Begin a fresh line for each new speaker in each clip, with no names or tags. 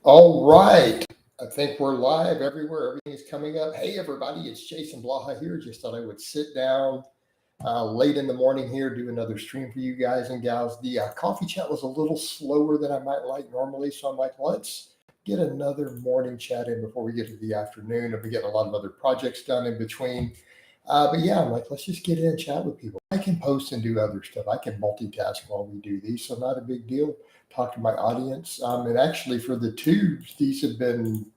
All right. I think we're live everywhere. Everything's coming up. Hey, everybody, it's Jason Blaha here. Just thought I would sit down late in the morning here, do another stream for you guys and gals. The coffee chat was a little slower than I might like normally. So I'm like, let's get another morning chat in before we get to the afternoon. I've been getting a lot of other projects done in between. But yeah, I'm like, let's just get in and chat with people. I can post and do other stuff. I can multitask while we do these, so not a big deal. Talk to my audience. And actually, for the tubes, these have been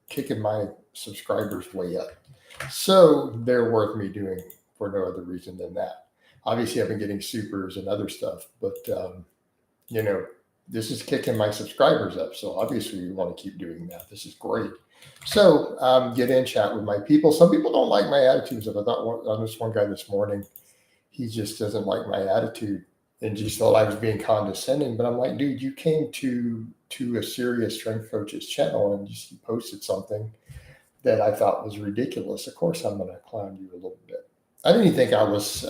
kicking my subscribers way up. So they're worth me doing for no other reason than that. Obviously, I've been getting supers and other stuff, but you know, this is kicking my subscribers up. So obviously, we want to keep doing that. This is great. So get in, chat with my people. Some people don't like my attitudes. I thought on this one guy this morning, he just doesn't like my attitude and just thought I was being condescending. But I'm like, dude, you came to a serious strength coach's channel and just posted something that I thought was ridiculous. Of course, I'm going to clown you a little bit. I didn't even think I was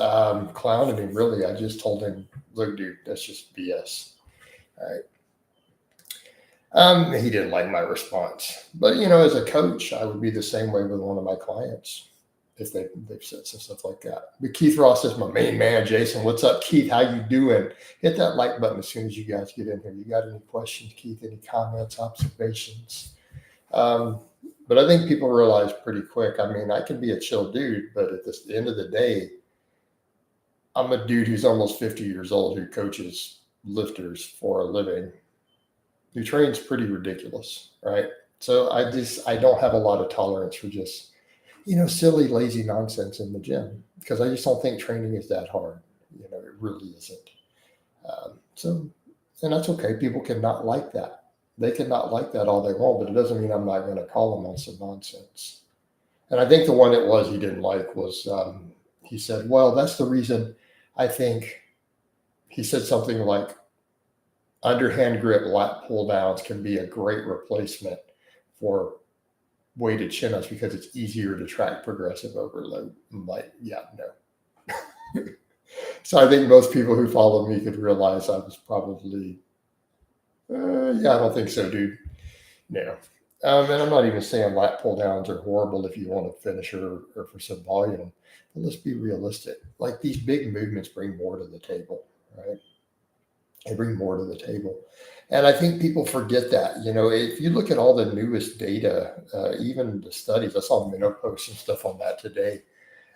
clowning him, really. I just told him, look, dude, that's just BS. All right. He didn't like my response. But, as a coach, I would be the same way with one of my clients if they've said some stuff like that. But Keith Ross is my main man. Jason, what's up, Keith? How you doing? Hit that like button as soon as you guys get in here. You got any questions, Keith? Any comments, observations? But I think people realize pretty quick. I mean, I can be a chill dude, but at the end of the day, I'm a dude who's almost 50 years old who coaches lifters for a living. Who trains pretty ridiculous, right? So I don't have a lot of tolerance for just silly, lazy nonsense in the gym because I just don't think training is that hard. It really isn't. And that's okay. People cannot like that. They cannot like that all they want, but it doesn't mean I'm not going to call them on some nonsense. And I think the one that he didn't like was he said, well, that's the reason I think he said something like underhand grip lat pull downs can be a great replacement for weighted chin ups because it's easier to track progressive overload. I'm like, yeah, no. So I think most people who follow me could realize I was probably, yeah, I don't think so, dude. No. And I'm not even saying lat pull downs are horrible if you want a finisher or for some volume. But let's be realistic. Like these big movements bring more to the table, right? They bring more to the table. And I think people forget that. If you look at all the newest data, even the studies, I saw Minnow post and stuff on that today,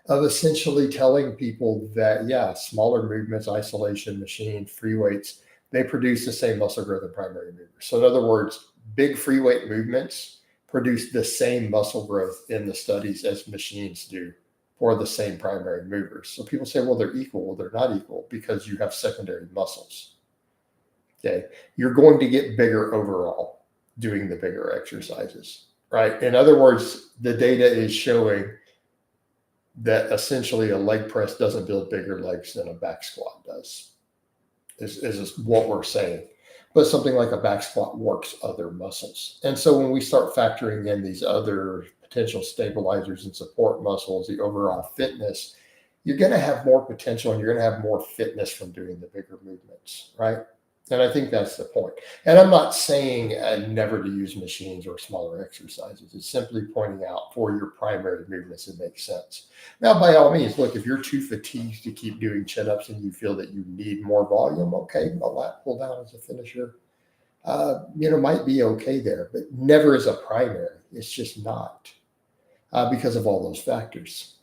of essentially telling people that, yeah, smaller movements, isolation, machine, free weights, they produce the same muscle growth in primary movers. So in other words, big free weight movements produce the same muscle growth in the studies as machines do for the same primary movers. So people say, well, they're equal. Well, they're not equal because you have secondary muscles. Okay, you're going to get bigger overall doing the bigger exercises, right? In other words, the data is showing that essentially a leg press doesn't build bigger legs than a back squat does, is what we're saying. But something like a back squat works other muscles. And so when we start factoring in these other potential stabilizers and support muscles, the overall fitness, you're going to have more potential and you're going to have more fitness from doing the bigger movements, right? And I think that's the point. And I'm not saying never to use machines or smaller exercises. It's simply pointing out for your primary movements, it makes sense. Now, by all means, look, if you're too fatigued to keep doing chin-ups and you feel that you need more volume, okay, a lat pull down as a finisher, might be okay there, but never as a primary. It's just not because of all those factors,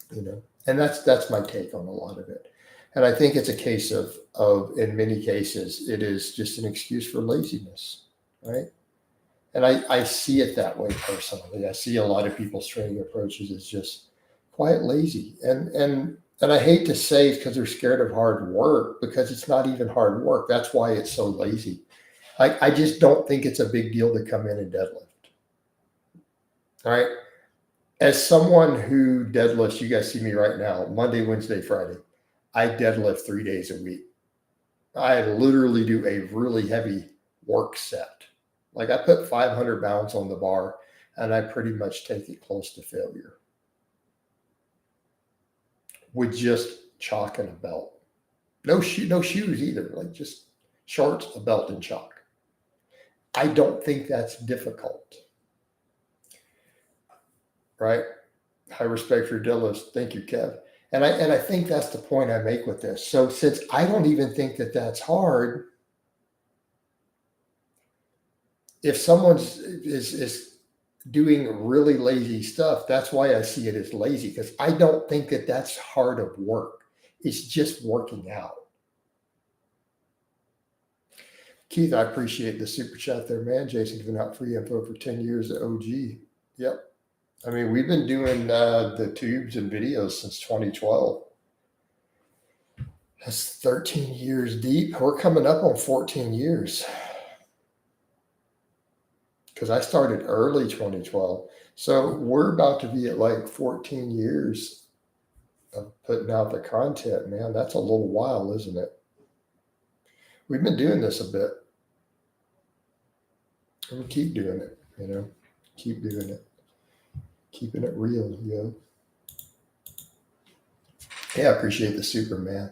and that's my take on a lot of it. And I think it's a case of in many cases, it is just an excuse for laziness, right? And I see it that way personally. I see a lot of people's training approaches as just quite lazy. And I hate to say it's because they're scared of hard work because it's not even hard work. That's why it's so lazy. I just don't think it's a big deal to come in and deadlift. All right. As someone who deadlifts, you guys see me right now, Monday, Wednesday, Friday. I deadlift 3 days a week. I literally do a really heavy work set. Like I put 500 pounds on the bar and I pretty much take it close to failure with just chalk and a belt. No shoes either, like just shorts, a belt, and chalk. I don't think that's difficult, right? High respect for your deadlifts. Thank you, Kev. And I think that's the point I make with this. So since I don't even think that that's hard, if someone's is doing really lazy stuff, that's why I see it as lazy, because I don't think that that's hard of work. It's just working out. Keith, I appreciate the super chat there, man. Jason's been out free info for 10 years at OG. Yep. I mean, we've been doing the tubes and videos since 2012. That's 13 years deep. We're coming up on 14 years. Because I started early 2012. So we're about to be at like 14 years of putting out the content, man. That's a little while, isn't it? We've been doing this a bit. And we keep doing it, keep doing it. Keeping it real, Yeah, I appreciate the super, man.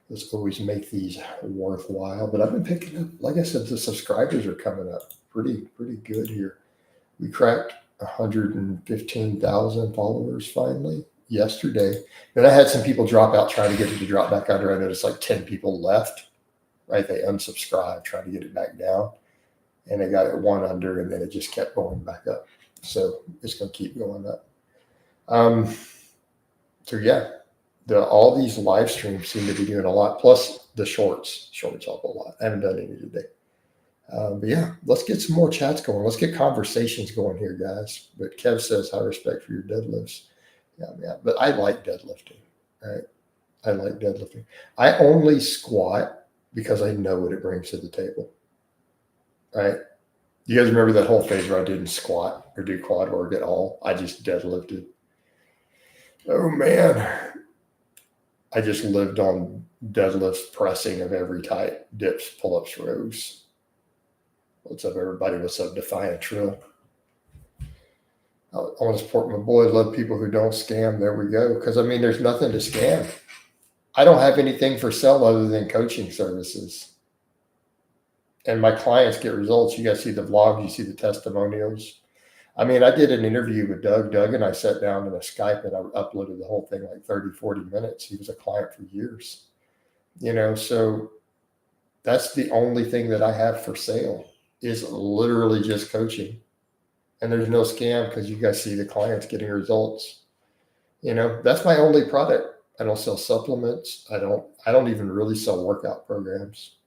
Let's always make these worthwhile. But I've been picking up, like I said, the subscribers are coming up pretty good here. We cracked 115,000 followers finally yesterday. Then I had some people drop out trying to get it to drop back under. I noticed like 10 people left, right? They unsubscribed, trying to get it back down. And they got it one under, and then it just kept going back up. So it's going to keep going up. So yeah, all these live streams seem to be doing a lot. Plus the shorts up a lot. I haven't done any today. But yeah, let's get some more chats going. Let's get conversations going here, guys. But Kev says, high respect for your deadlifts. Yeah. But I like deadlifting, right? I like deadlifting. I only squat because I know what it brings to the table, right? You guys remember that whole phase where I didn't squat or do quad work at all? I just deadlifted. Oh, man. I just lived on deadlifts, pressing of every type, dips, pull-ups, rows. What's up, everybody? What's up, Defiant Trill? I want to support my boy. Love people who don't scam. There we go. Because, I mean, there's nothing to scam. I don't have anything for sale other than coaching services. And my clients get results. You guys see the vlogs. You see the testimonials. I mean, I did an interview with Doug. Doug and I sat down in a Skype, and I uploaded the whole thing like 30, 40 minutes. He was a client for years. So that's the only thing that I have for sale is literally just coaching. And there's no scam because you guys see the clients getting results. That's my only product. I don't sell supplements. I don't even really sell workout programs.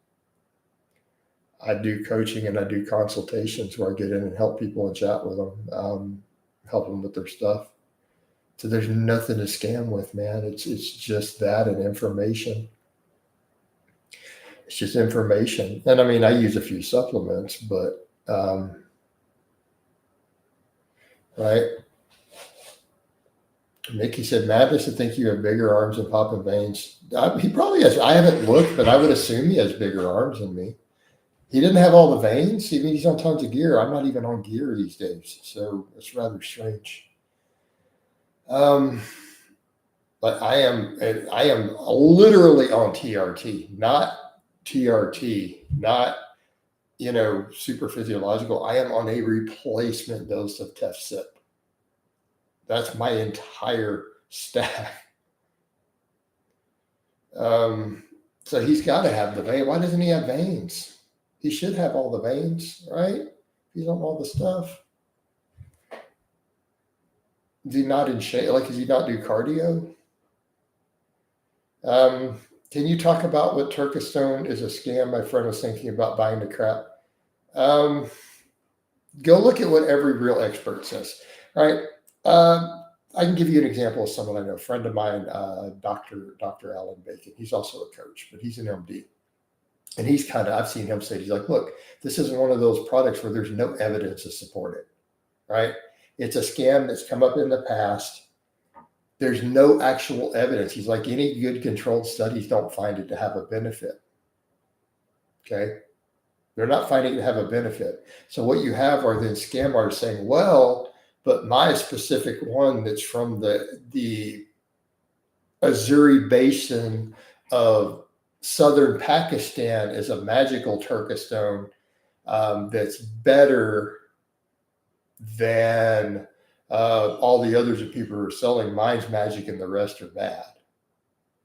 I do coaching and I do consultations where I get in and help people and chat with them, help them with their stuff. So there's nothing to scam with, man. It's just that and information. It's just information. And I mean, I use a few supplements, but right. Mickey said, madness to think you have bigger arms and popping veins. He probably has. I haven't looked, but I would assume he has bigger arms than me. He didn't have all the veins. I mean, he's on tons of gear. I'm not even on gear these days. So it's rather strange. But I am literally on TRT, not super physiological. I am on a replacement dose of TEFSIP. That's my entire stack. So he's got to have the vein. Why doesn't he have veins? He should have all the veins, right? He's on all the stuff. Is he not in shape? Like, does he not do cardio? Can you talk about what Turkestone is a scam? My friend was thinking about buying the crap. Go look at what every real expert says, right? I can give you an example of someone I know, a friend of mine, Dr. Alan Bacon. He's also a coach, but he's an MD. And I've seen him say, he's like, look, this isn't one of those products where there's no evidence to support it, right? It's a scam that's come up in the past. There's no actual evidence. He's like, any good controlled studies don't find it to have a benefit. Okay. They're not finding it to have a benefit. So what you have are then scam artists saying, well, but my specific one that's from the Azuri Basin of southern Pakistan is a magical Turkestone, that's better than all the others that people are selling. Mine's magic and the rest are bad.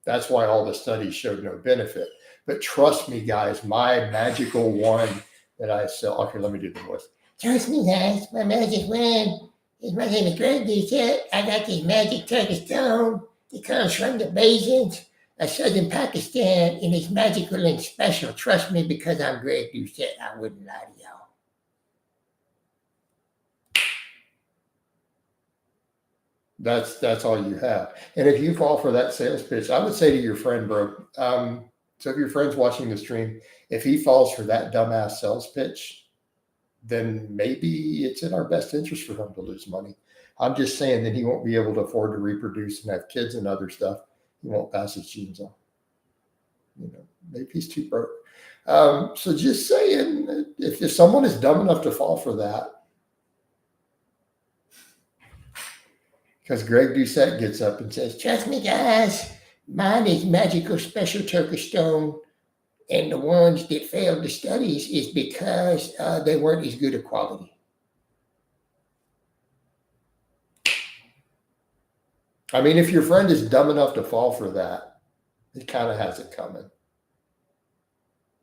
That's why all the studies showed no benefit. But trust me, guys, my magical one that I sell. Okay, let me do the voice. Trust me, guys, my magic one is my name is Greg Doucette. I got this magic turkish stone. It comes from the Bayesians of southern Pakistan, and it's magical and special. Trust me, because I'm Greg Doucette. I wouldn't lie to y'all. That's all you have. And if you fall for that sales pitch, I would say to your friend, bro. So if your friend's watching the stream, if he falls for that dumbass sales pitch, then maybe it's in our best interest for him to lose money. I'm just saying that he won't be able to afford to reproduce and have kids and other stuff. He won't pass his genes on. Maybe he's too broke. So just saying, if someone is dumb enough to fall for that, because Greg Doucette gets up and says, trust me, guys, mine is magical special turkish stone. And the ones that failed the studies is because they weren't as good a quality. I mean, if your friend is dumb enough to fall for that, he kind of has it coming.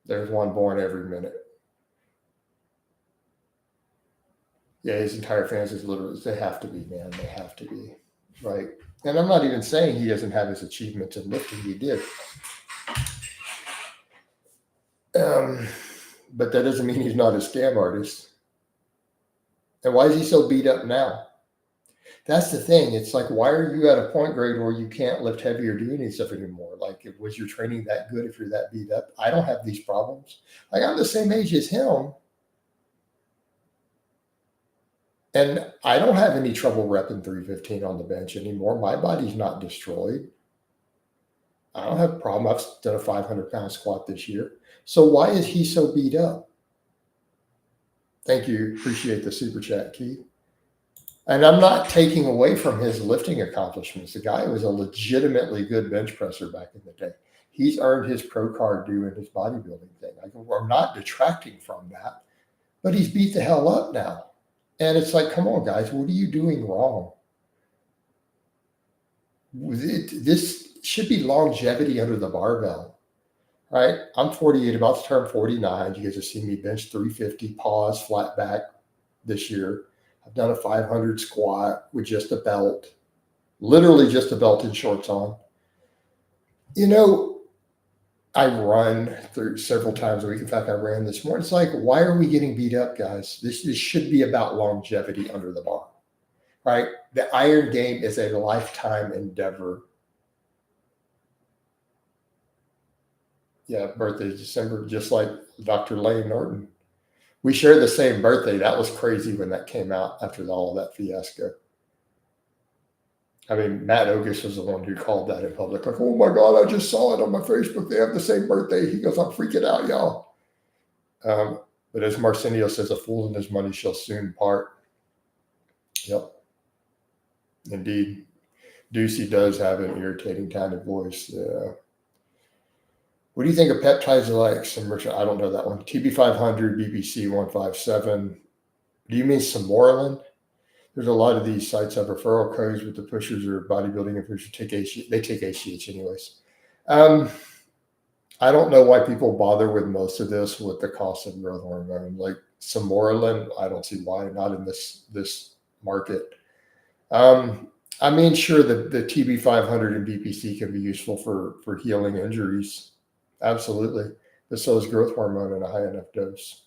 There's one born every minute. Yeah, his entire fans is literally, they have to be, man. They have to be, right? And I'm not even saying he doesn't have his achievements in lifting. He did. But that doesn't mean he's not a scam artist. And why is he so beat up now? That's the thing. It's like, why are you at a point, Greg, where you can't lift heavy or do any stuff anymore? Like, was your training that good if you're that beat up? I don't have these problems. Like, I'm the same age as him. And I don't have any trouble repping 315 on the bench anymore. My body's not destroyed. I don't have a problem. I've done a 500-pound squat this year. So why is he so beat up? Thank you. Appreciate the super chat, Keith. And I'm not taking away from his lifting accomplishments. The guy was a legitimately good bench presser back in the day. He's earned his pro card doing his bodybuilding thing. I'm not detracting from that, but he's beat the hell up now. And it's like, come on, guys, what are you doing wrong? This should be longevity under the barbell, right? I'm 48, about to turn 49. You guys have seen me bench 350, pause, flat back this year. I've done a 500 squat with just a belt, literally just a belt and shorts on. I run through several times a week. In fact, I ran this morning. It's like, why are we getting beat up, guys? This should be about longevity under the bar, right? The iron game is a lifetime endeavor. Yeah, birthday is December, just like Dr. Lane Norton. We share the same birthday. That was crazy when that came out after all that fiasco. I mean, Matt Ogus was the one who called that in public. Like, oh my God, I just saw it on my Facebook. They have the same birthday. He goes, I'm freaking out, y'all. But as Marcinio says, a fool and his money shall soon part. Yep. Indeed. Ducey does have an irritating kind of voice. Yeah. What do you think of peptides like? I don't know that one. TB500, BBC 157. Do you mean Samoralin? There's a lot of these sites have referral codes with the pushers or bodybuilding and pushers take ACH. They take ACH anyways. I don't know why people bother with most of this with the cost of growth hormone. Like Samoralin, I don't see why, not in this market. I mean, sure, the TB500 and BPC can be useful for healing injuries. Absolutely. But so is growth hormone in a high enough dose.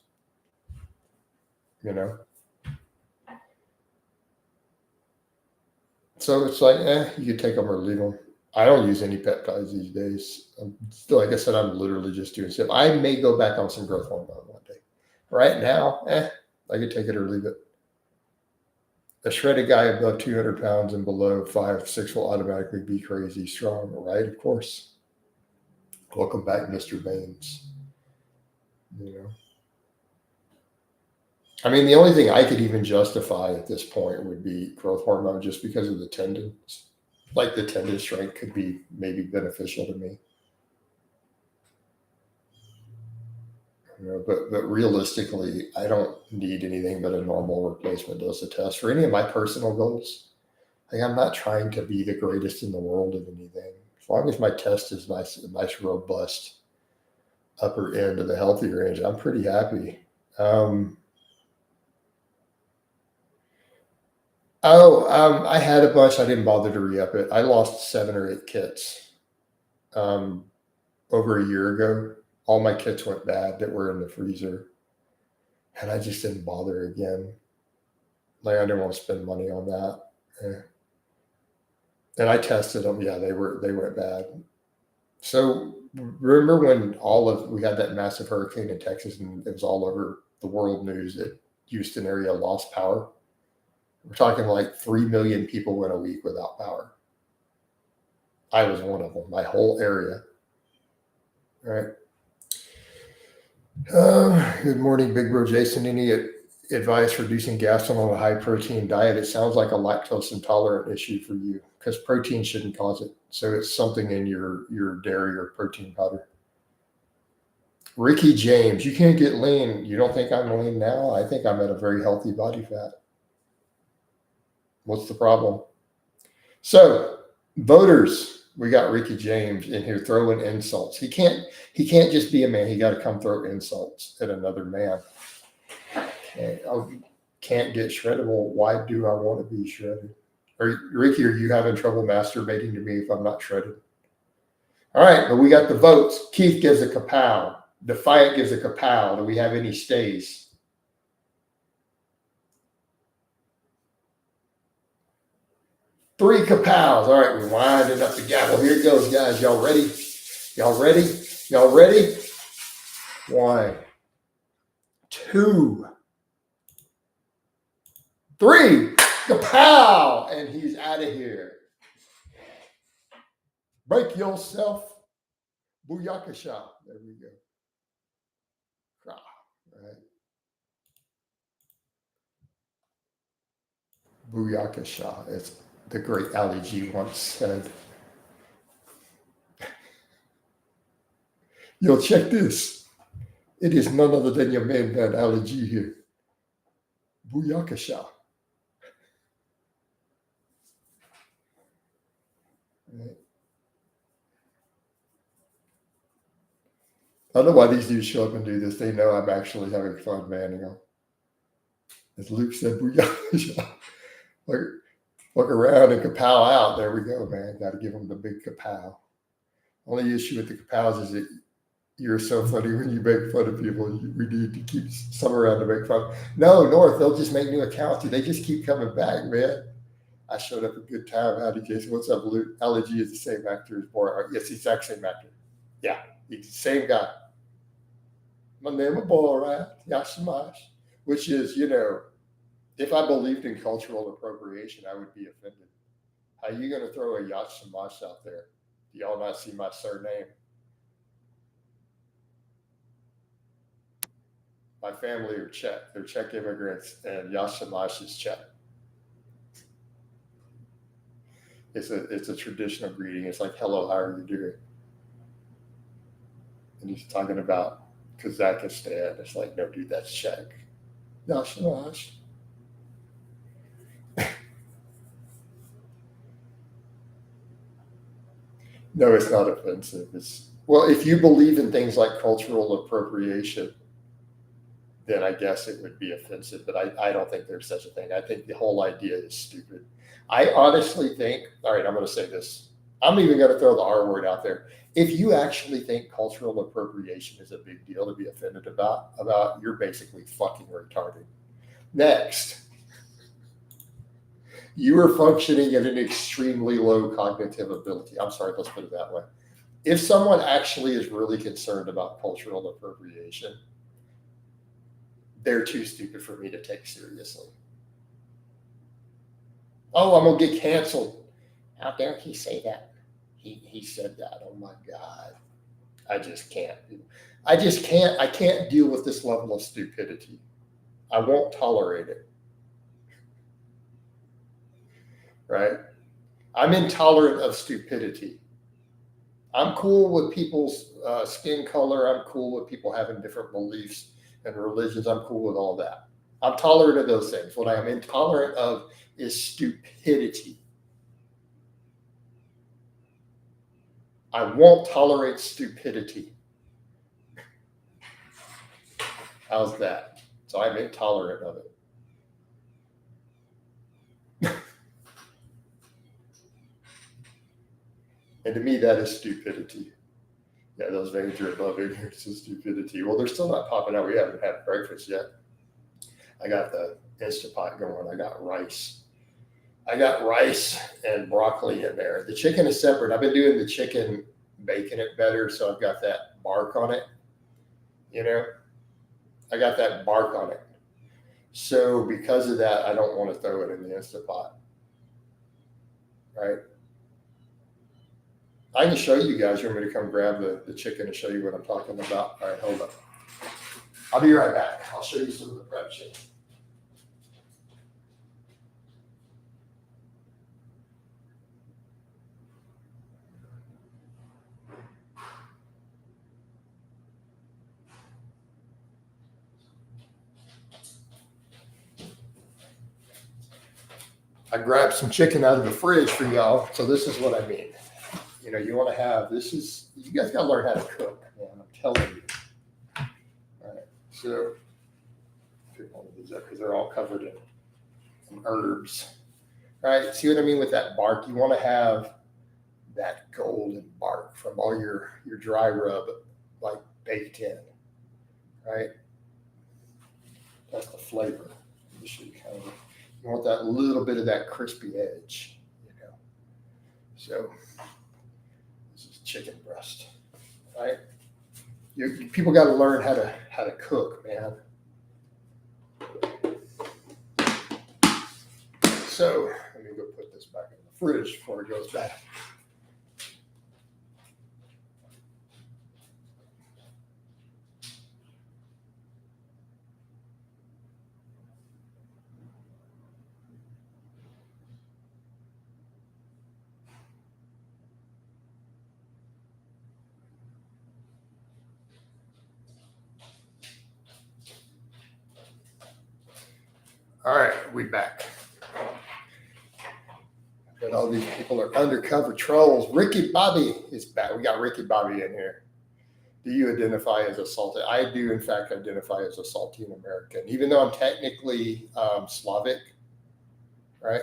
So it's like, you could take them or leave them. I don't use any peptides these days. Like I said, I'm literally just doing stuff. I may go back on some growth hormone one day. Right now, I could take it or leave it. A shredded guy above 200 pounds and below 5'6" will automatically be crazy strong, right? Of course. Welcome back, Mr. Baines. I mean, the only thing I could even justify at this point would be growth hormone just because of the tendons. Like the tendon strength could be maybe beneficial to me. But realistically, I don't need anything but a normal replacement dose of test for any of my personal goals. Like, I'm not trying to be the greatest in the world at anything. As long as my test is nice, robust upper end of the healthy range, I'm pretty happy. I had a bunch. I didn't bother to re-up it. I lost 7 or 8 kits over a year ago. All my kits went bad that were in the freezer, and I just didn't bother again. Like, I didn't want to spend money on that. And I tested them. Yeah, they went bad. So remember when we had that massive hurricane in Texas, and it was all over the world news that Houston area lost power? We're talking like 3 million people went a week without power. I was one of them, my whole area. Right. Good morning, Big Bro Jason. Any advice for reducing gas on a high protein diet? It sounds like a lactose intolerant issue for you, because protein shouldn't cause it. So it's something in your dairy or protein powder. Ricky James, you can't get lean. You don't think I'm lean now? I think I'm at a very healthy body fat. What's the problem? So, voters, we got Ricky James in here throwing insults. He can't just be a man. He got to come throw insults at another man. Can't get shredded. Well, why do I want to be shredded? Ricky, are you having trouble masturbating to me if I'm not shredded? All right, but we got the votes. Keith gives a kapow. Defiant gives a kapow. Do we have any stays? Three kapows. All right, we're winding up the gavel. Here it goes, guys. Y'all ready? Y'all ready? Y'all ready? 1, 2, 3. Kapow! And he's out of here. Break yourself. Booyakasha. There we go. Right. Booyakasha. It's the great Ali G once said. Yo, check this. It is none other than your man, Ali G here. Booyakasha. Right. I don't know why these dudes show up and do this. They know I'm actually having fun, man. You know, as Luke said, booyakasha. Look around and kapow out. There we go, man. Got to give them the big kapow. Only issue with the kapows is that you're so funny when you make fun of people. We need to keep some around to make fun. No, North, they'll just make new accounts. They just keep coming back, man. I showed up a good time. Howdy, Jason. What's up, Luke? Ali is the same actor as Borat. Yes, the exact same actor. Yeah, he's the same guy. My name is Borat. Yashamash. Which is, if I believed in cultural appropriation, I would be offended. How are you going to throw a Yashamash out there? Do y'all not see my surname? My family are Czech. They're Czech immigrants, and Yashamash is Czech. It's a traditional greeting. It's like, hello, how are you doing? And he's talking about Kazakhstan. It's like, no, dude, that's Czech. Yashamash. No, it's not offensive. Well, if you believe in things like cultural appropriation, then I guess it would be offensive. But I don't think there's such a thing. I think the whole idea is stupid. I honestly think, all right, I'm going to say this. I'm even going to throw the R word out there. If you actually think cultural appropriation is a big deal to be offended about, you're basically fucking retarded. Next. You are functioning at an extremely low cognitive ability. I'm sorry, let's put it that way. If someone actually is really concerned about cultural appropriation, they're too stupid for me to take seriously. Oh, I'm going to get canceled. How dare he say that? He said that. Oh my God. I just can't. I can't deal with this level of stupidity. I won't tolerate it. Right? I'm intolerant of stupidity. I'm cool with people's skin color. I'm cool with people having different beliefs and religions. I'm cool with all that. I'm tolerant of those things. What I am intolerant of is stupidity. I won't tolerate stupidity. How's that? So I'm intolerant of it. And to me, that is stupidity. Yeah, those veins are above ignorance and stupidity. Well, they're still not popping out. We haven't had breakfast yet. I got the Instapot going. I got rice. And broccoli in there. The chicken is separate. I've been doing the chicken, baking it better, so I've got that bark on it. I got that bark on it. So because of that, I don't want to throw it in the Instapot. Right? I can show you guys. You want me to come grab the chicken and show you what I'm talking about? All right, hold up. I'll be right back. I'll show you some of the prep chicken. I grabbed some chicken out of the fridge for y'all. So this is what I mean. You want to have, you guys got to learn how to cook, man. I'm telling you. All right. So, pick one of these up because they're all covered in herbs. All right. See what I mean with that bark? You want to have that golden bark from all your dry rub, like baked in. Right. That's the flavor. You want that little bit of that crispy edge, So this is chicken breast, right? People got to learn how to cook, man. So let me go put this back in the fridge before it goes bad. All right, we back. But all these people are undercover trolls. Ricky Bobby is back. We got Ricky Bobby in here. Do you identify as a Saltine? I do, in fact, identify as a Saltine American, even though I'm technically Slavic, right?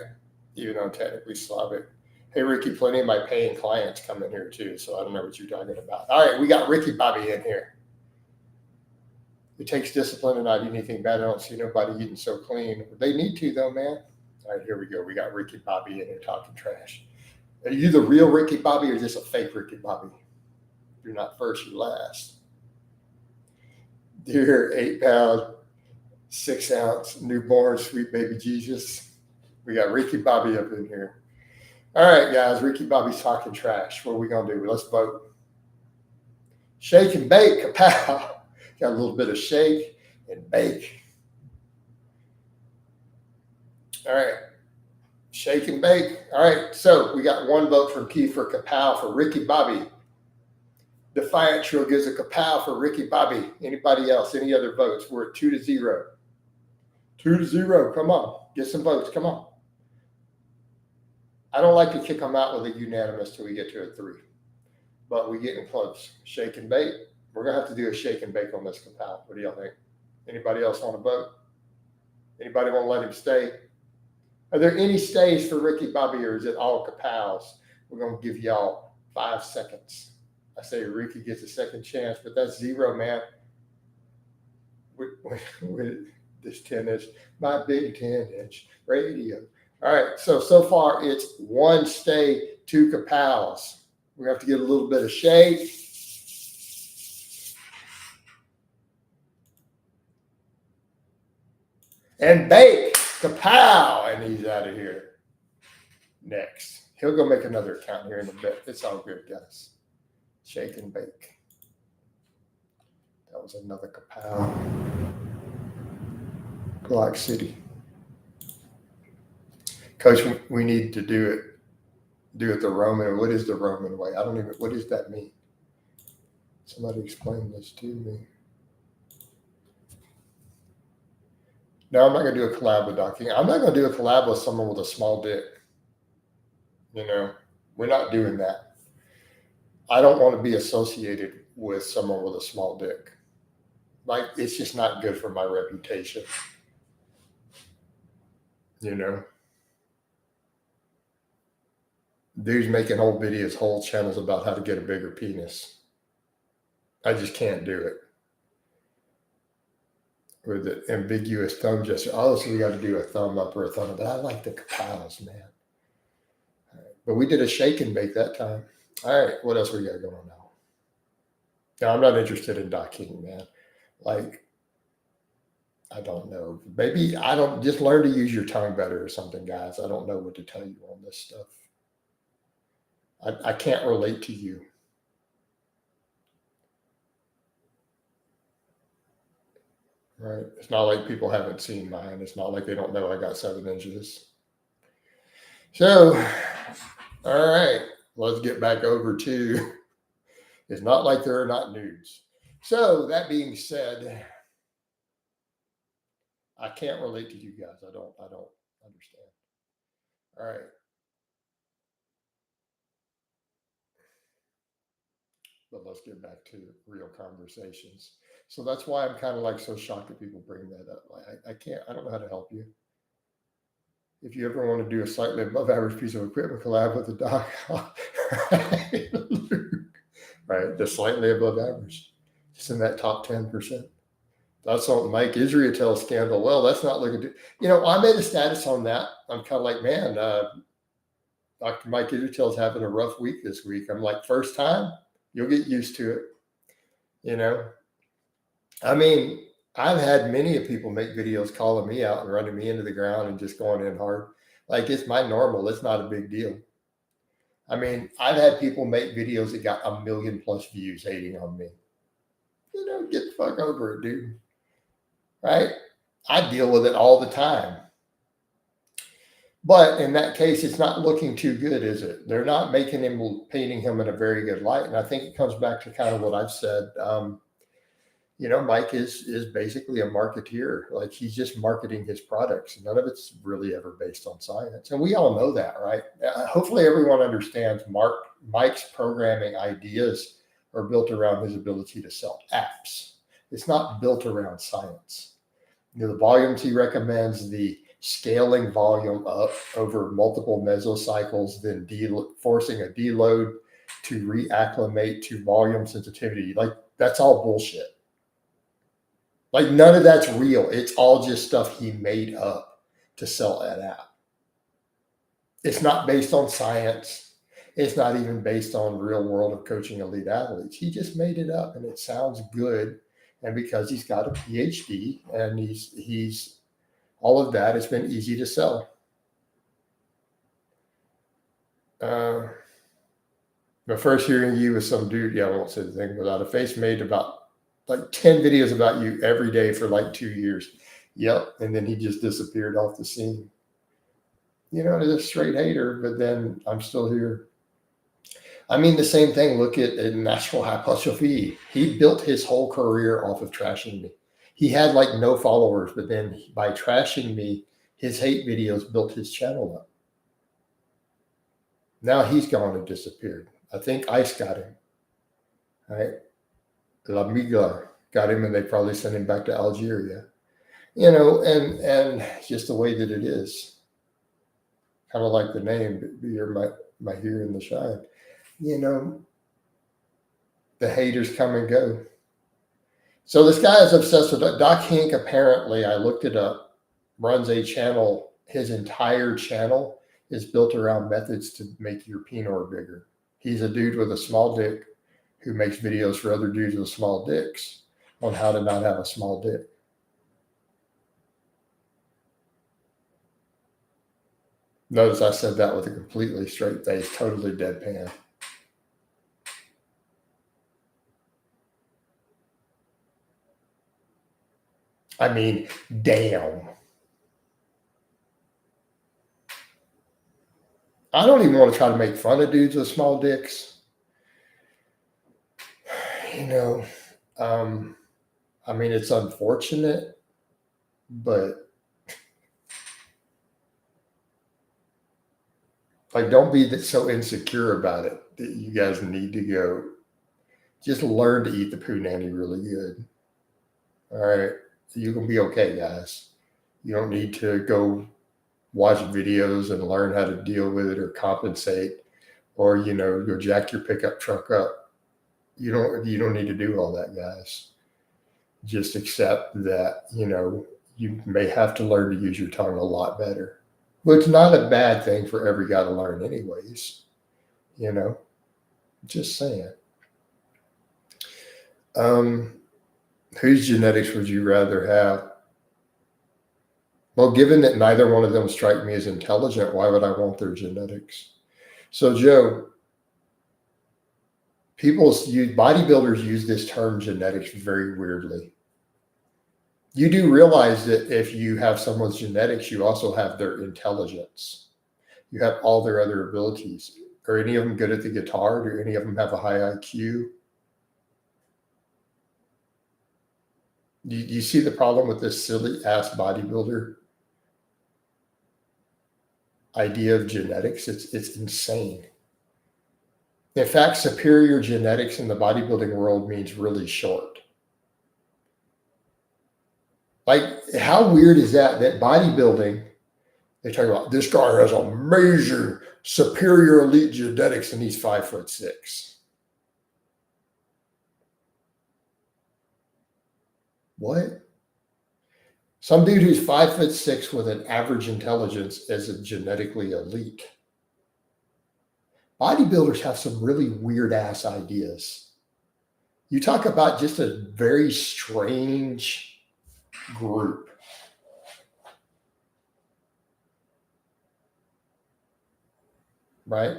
Even though I'm technically Slavic. Hey, Ricky, plenty of my paying clients come in here too, so I don't know what you're talking about. All right, we got Ricky Bobby in here. It takes discipline to not eat anything bad. I don't see nobody eating so clean. They need to, though, man. All right, here we go. We got Ricky Bobby in here talking trash. Are you the real Ricky Bobby or just a fake Ricky Bobby? You're not first, you're last. Dear 8-pound, 6-ounce newborn sweet baby Jesus. We got Ricky Bobby up in here. All right, guys. Ricky Bobby's talking trash. What are we going to do? Let's vote. Shake and bake, kapow. Got a little bit of shake and bake. All right. Shake and bake. All right. So we got one vote from Keith for kapow for Ricky Bobby. Defiant Trill gives a kapow for Ricky Bobby. Anybody else? Any other votes? We're at 2-0. 2-0. Come on. Get some votes. Come on. I don't like to kick them out with a unanimous till we get to a 3. But we're getting close. Shake and bake. We're going to have to do a shake and bake on this kapow. What do y'all think? Anybody else want to vote? Anybody want to let him stay? Are there any stays for Ricky Bobby or is it all kapows? We're going to give y'all 5 seconds. I say Ricky gets a second chance, but that's 0, man. With this 10-inch, my big 10-inch radio. All right, so far it's 1 stay, 2 kapows. We have to get a little bit of shake. And bake, kapow, and he's out of here. Next. He'll go make another account here in a bit. It's all good, guys. Shake and bake. That was another kapow. Glock City. Coach, we need to do it. do it the Roman. What is the Roman way? I don't even. What does that mean? Somebody explain this to me. No, I'm not going to do a collab with Doc King. I'm not going to do a collab with someone with a small dick. You know, we're not doing that. I don't want to be associated with someone with a small dick. Like, it's just not good for my reputation. You know, dudes making whole videos, whole channels about how to get a bigger penis. I just can't do it. With the ambiguous thumb gesture. Oh, so we got to do a thumb up or a thumb up. But I like the kapows, man. But we did a shake and bake that time. All right, what else we got going on? Now, I'm not interested in Doc King, man. Like, I don't know. Maybe I don't just learn to use your tongue better or something, guys. I don't know what to tell you on this stuff. I can't relate to you. Right? It's not like people haven't seen mine. It's not like they don't know I got 7 inches. So, all right, let's get back over to. It's not like there are not nudes. So that being said, I can't relate to you guys. I don't understand. All right. But let's get back to real conversations. So that's why I'm kind of like so shocked that people bring that up. I can't, I don't know how to help you. If you ever want to do a slightly above average piece of equipment collab with the doc, right? Just slightly above average, just in that top 10%. That's on Mike Israetel scandal. Well, that's not looking to, I made a status on that. I'm kind of like, man, Dr. Mike Israetel's having a rough week this week. I'm like, first time, you'll get used to it. I mean, I've had many of people make videos calling me out and running me into the ground and just going in hard. Like, it's my normal. It's not a big deal. I mean, I've had people make videos that got 1 million+ views hating on me. Get the fuck over it, dude. Right? I deal with it all the time. But in that case, it's not looking too good, is it? They're not painting him in a very good light. And I think it comes back to kind of what I've said. Mike is basically a marketeer. Like, he's just marketing his products. None of it's really ever based on science. And we all know that, right? Hopefully everyone understands Mike's programming ideas are built around his ability to sell apps. It's not built around science. The volumes he recommends, the scaling volume up over multiple mesocycles, then forcing a deload to reacclimate to volume sensitivity. Like, that's all bullshit. Like, none of that's real. It's all just stuff he made up to sell that app. It's not based on science. It's not even based on real world of coaching elite athletes. He just made it up, and it sounds good. And because he's got a PhD and he's all of that, it's been easy to sell. But first hearing you with some dude, I won't say the thing, without a face, made about like 10 videos about you every day for like 2 years. Yep. And then he just disappeared off the scene. He's a straight hater, but then I'm still here. I mean, the same thing. Look at Nashville Hypotrophy. He built his whole career off of trashing me. He had like no followers, but then by trashing me, his hate videos built his channel up. Now he's gone and disappeared. I think ICE got him. Right? La Miga got him, and they probably sent him back to Algeria. And just the way that it is. Kind of like the name, you're my here in the shine. The haters come and go. So this guy is obsessed with Doc Hink. Apparently, I looked it up, runs a channel. His entire channel is built around methods to make your penor bigger. He's a dude with a small dick who makes videos for other dudes with small dicks on how to not have a small dick. Notice I said that with a completely straight face, totally deadpan. I mean, damn. I don't even want to try to make fun of dudes with small dicks. You know, I mean, it's unfortunate, but like, don't be so insecure about it that you guys need to go. Just learn to eat the poo nanny really good. All right. You can be okay, guys. You don't need to go watch videos and learn how to deal with it or compensate or, go jack your pickup truck up. You don't need to do all that, guys. Just accept that, you may have to learn to use your tongue a lot better. But it's not a bad thing for every guy to learn anyways. Just saying. Whose genetics would you rather have? Well, given that neither one of them strike me as intelligent, why would I want their genetics? So, Joe, bodybuilders use this term genetics very weirdly. You do realize that if you have someone's genetics, you also have their intelligence. You have all their other abilities. Are any of them good at the guitar? Do any of them have a high IQ? Do you see the problem with this silly ass bodybuilder idea of genetics? It's insane. In fact, superior genetics in the bodybuilding world means really short. Like, how weird is that bodybuilding, they talk about this guy has amazing superior elite genetics and he's 5'6". What? Some dude who's 5'6" with an average intelligence is a genetically elite. Bodybuilders have some really weird ass ideas. You talk about just a very strange group. Right?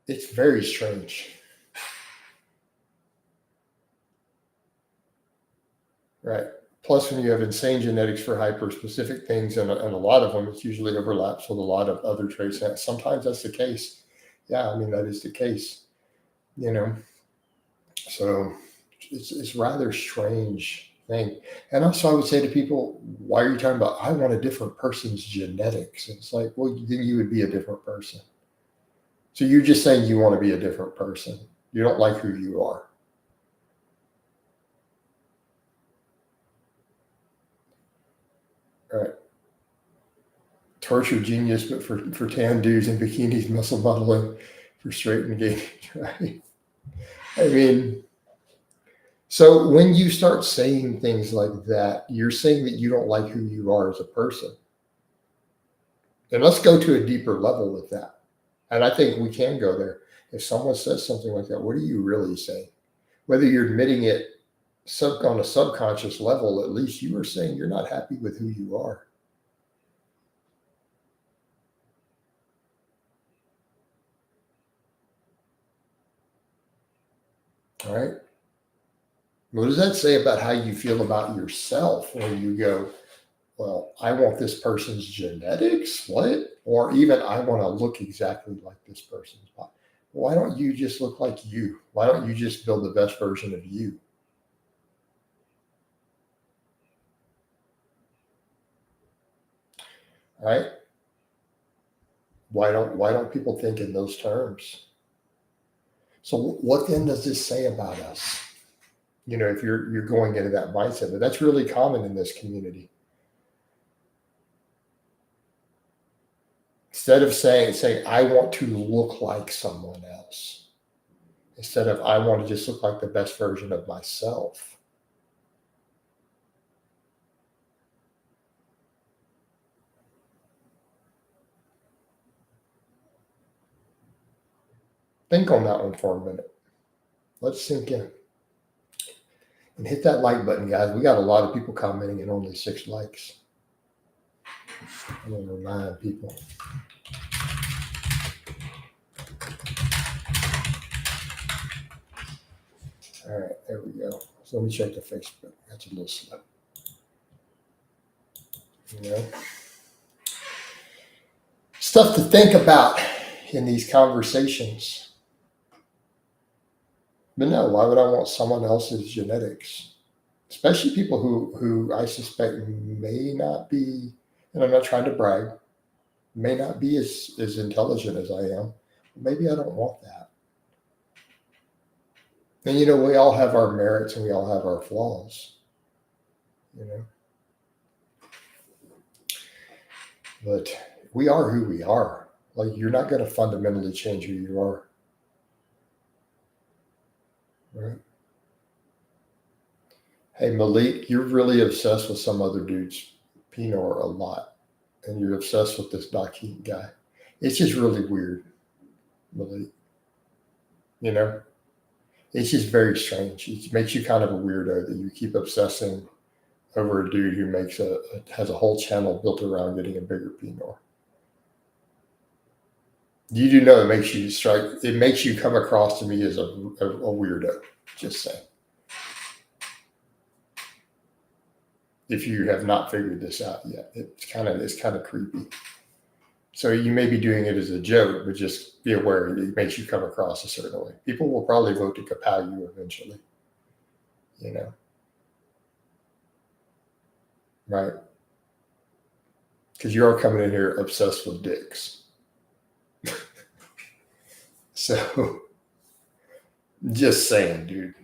It's very strange. Right. Plus, when you have insane genetics for hyper-specific things, and a lot of them, it usually overlaps with a lot of other traits. Sometimes that's the case. Yeah, I mean, that is the case. So it's rather strange thing. And also, I would say to people, why are you talking about, I want a different person's genetics? It's like, well, then you would be a different person. So you're just saying you want to be a different person. You don't like who you are. All right. Torture genius, but for tan dudes and bikinis, muscle modeling for straight engagement, right? I mean, so when you start saying things like that, you're saying that you don't like who you are as a person. And let's go to a deeper level with that. And I think we can go there. If someone says something like that, what are you really saying? Whether you're admitting it on a subconscious level, at least you are saying you're not happy with who you are. All right. What does that say about how you feel about yourself when you go, well, I want this person's genetics? What? Or even I want to look exactly like this person's body. Why don't you just look like you? Why don't you just build the best version of you? All right. Why don't people think in those terms? So what then does this say about us? If you're going into that mindset, but that's really common in this community. Instead of saying I want to look like someone else, instead of I want to just look like the best version of myself. Think on that one for a minute. Let's sink in. And hit that like button, guys. We got a lot of people commenting and only 6 likes. I'm going to remind people. All right, there we go. So let me check the Facebook. That's a little slow. You know, stuff to think about in these conversations. But no, why would I want someone else's genetics? Especially people who I suspect may not be, and I'm not trying to brag, may not be as intelligent as I am. Maybe I don't want that. And you know, we all have our merits and we all have our flaws. You know, but we are who we are. Like, you're not going to fundamentally change who you are, right? Hey Malik, you're really obsessed with some other dude's Pinot a lot, and you're obsessed with this Dakik guy. It's just really weird, Malik. You know, it's just very strange. It makes you kind of a weirdo that you keep obsessing over a dude who has a whole channel built around getting a bigger Pinot. You do know it makes you come across to me as a weirdo. Just saying. If you have not figured this out yet, it's kind of creepy. So you may be doing it as a joke, but just be aware it makes you come across a certain way. People will probably vote to kapow you eventually. You know, right? Because you are coming in here obsessed with dicks. So, just saying, dude.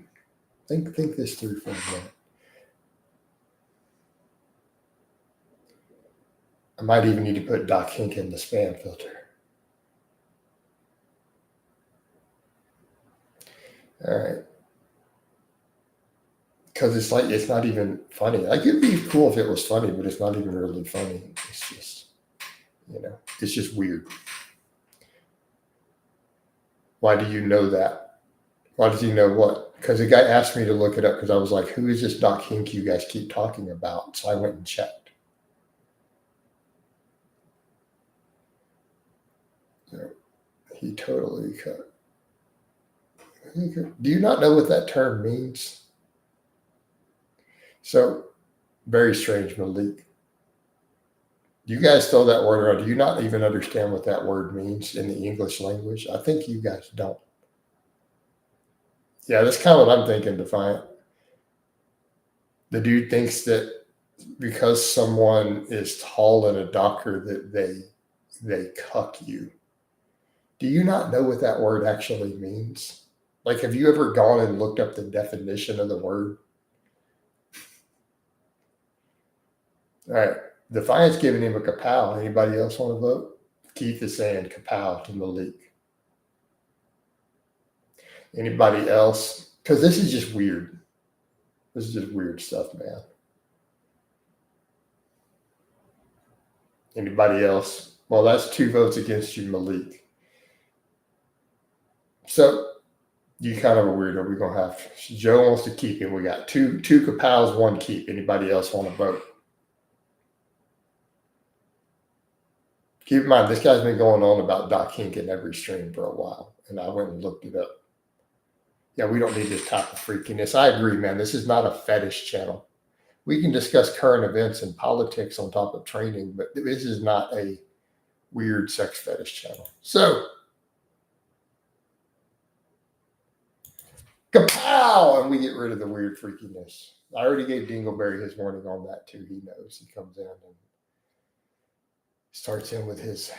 Think this through for a minute. I might even need to put Doc Hink in the spam filter. All right. Because it's not even funny. Like, it'd be cool if it was funny, but it's not even really funny. It's just, it's just weird. Why do you know that? Why does he know what? Because the guy asked me to look it up because I was like, who is this Doc Hink you guys keep talking about? So I went and checked. He totally cut. Do you not know what that term means? So, very strange, Malik. You guys throw that word around. Do you not even understand what that word means in the English language? I think you guys don't. Yeah, that's kind of what I'm thinking, Defiant. The dude thinks that because someone is tall and a doctor that they cuck you. Do you not know what that word actually means? Like, have you ever gone and looked up the definition of the word? All right. Defiant's giving him a kapow. Anybody else want to vote? Keith is saying kapow to Malik. Anybody else? Because this is just weird. This is just weird stuff, man. Anybody else? Well, that's 2 votes against you, Malik. So you kind of a weirdo. We're going to have Joe wants to keep him. We got two kapows, 1 keep. Anybody else want to vote? Keep in mind, this guy's been going on about Doc Hink in every stream for a while, and I went and looked it up. Yeah, we don't need this type of freakiness. I agree, man. This is not a fetish channel. We can discuss current events and politics on top of training, but this is not a weird sex fetish channel. So, kapow! And we get rid of the weird freakiness. I already gave Dingleberry his warning on that, too. He knows. He comes in and starts in with his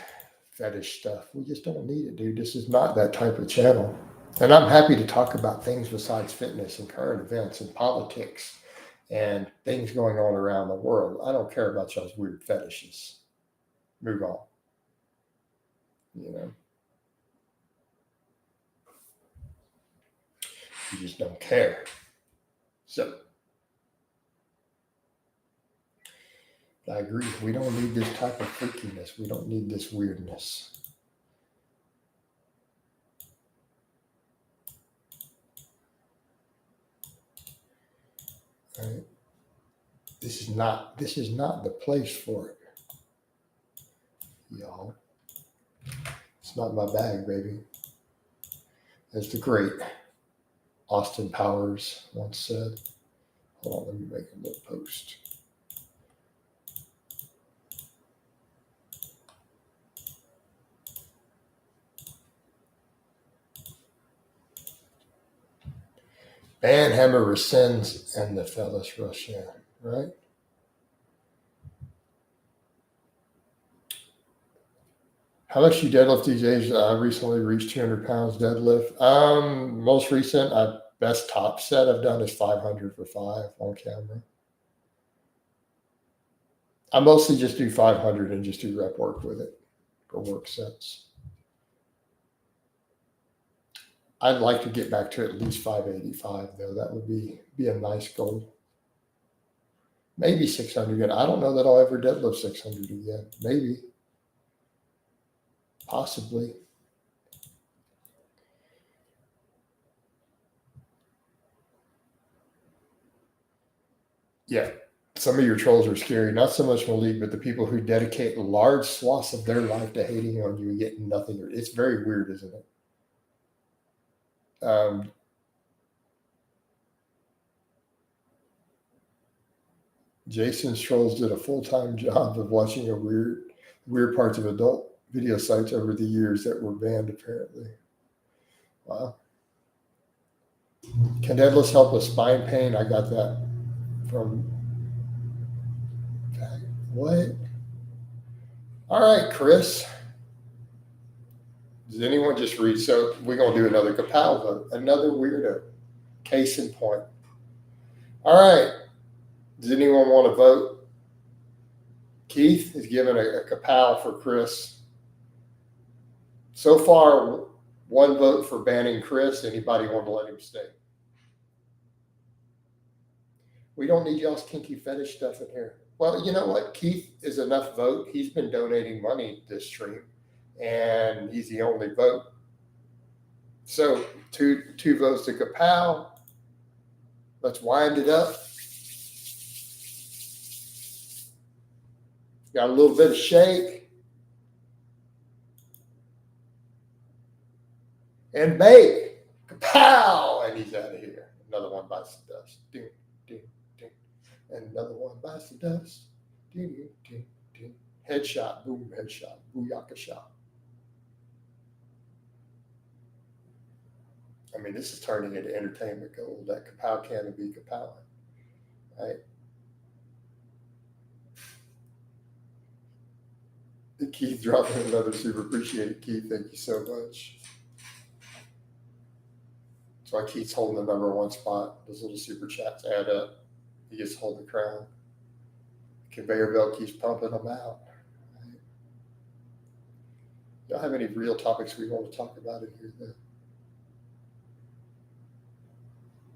fetish stuff. We just don't need it, dude. This is not that type of channel. And I'm happy to talk about things besides fitness and current events and politics and things going on around the world. I don't care about y'all's weird fetishes. Move on. You just don't care. So, I agree. We don't need this type of freakiness. We don't need this weirdness. Right? This is not the place for it, y'all. It's not my bag, baby. As the great Austin Powers once said. Hold on, let me make a little post. And hammer rescinds and the fellas rush in, right? How much you deadlift these days? I recently reached 200 pounds deadlift. Most recent, best top set I've done is 500 for 5 on camera. I mostly just do 500 and just do rep work with it for work sets. I'd like to get back to at least 585 though. That would be a nice goal. Maybe 600 again. I don't know that I'll ever deadlift 600 again. Maybe. Possibly. Yeah. Some of your trolls are scary. Not so much Malik, but the people who dedicate large swaths of their life to hating on you and getting nothing. It's very weird, isn't it? Jason's trolls did a full-time job of watching a weird parts of adult video sites over the years that were banned, apparently. Wow. Can deadlifts help with spine pain? I got that from what? All right, Chris. Does anyone just read? So we're going to do another Kapow vote. Another weirdo. Case in point. All right. Does anyone want to vote? Keith is giving a Kapow for Chris. So far, one vote for banning Chris. Anybody want to let him stay? We don't need y'all's kinky fetish stuff in here. Well, you know what? Keith is enough vote. He's been donating money this stream, and he's the only vote. So two votes to Kapow. Let's wind it up. Got a little bit of shake. And bake. Kapow! And he's out of here. Another one bites the dust. Ding, ding, ding. And another one bites the dust. Ding, ding, ding, ding. Headshot. Boom, headshot. Booyaka shot. I mean, this is turning into entertainment gold. That Kapow can be Kapow. Right? Keith dropping another super. Appreciate it, Keith. Thank you so much. That's why Keith's holding the number one spot. Those little super chats add up. He gets to hold the crown. Conveyor belt keeps pumping them out. Right? Y'all have any real topics we want to talk about in here then?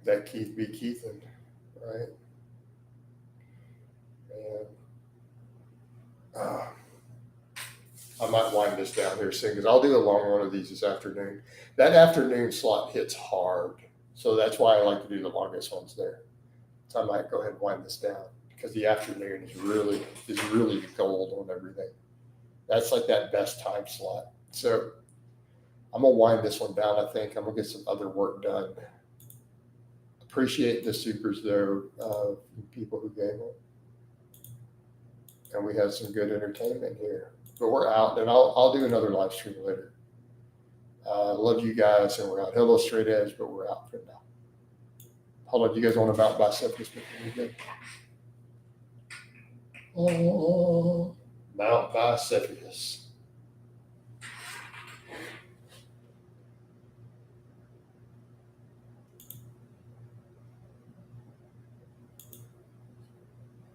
That Keith be Keithin', right? And I might wind this down here soon because I'll do a long one of these this afternoon. That afternoon slot hits hard. So that's why I like to do the longest ones there. So I might go ahead and wind this down because the afternoon is really gold on everything. That's like that best time slot. So I'm going to wind this one down, I think. I'm going to get some other work done. Appreciate the supers though, people who gave them. And we had some good entertainment here. But we're out, and I'll do another live stream later. Love you guys, and we're out. Hello, Straight Edge, but we're out for now. Hold on, you guys want to mount biceps? Oh, Mount Biceps.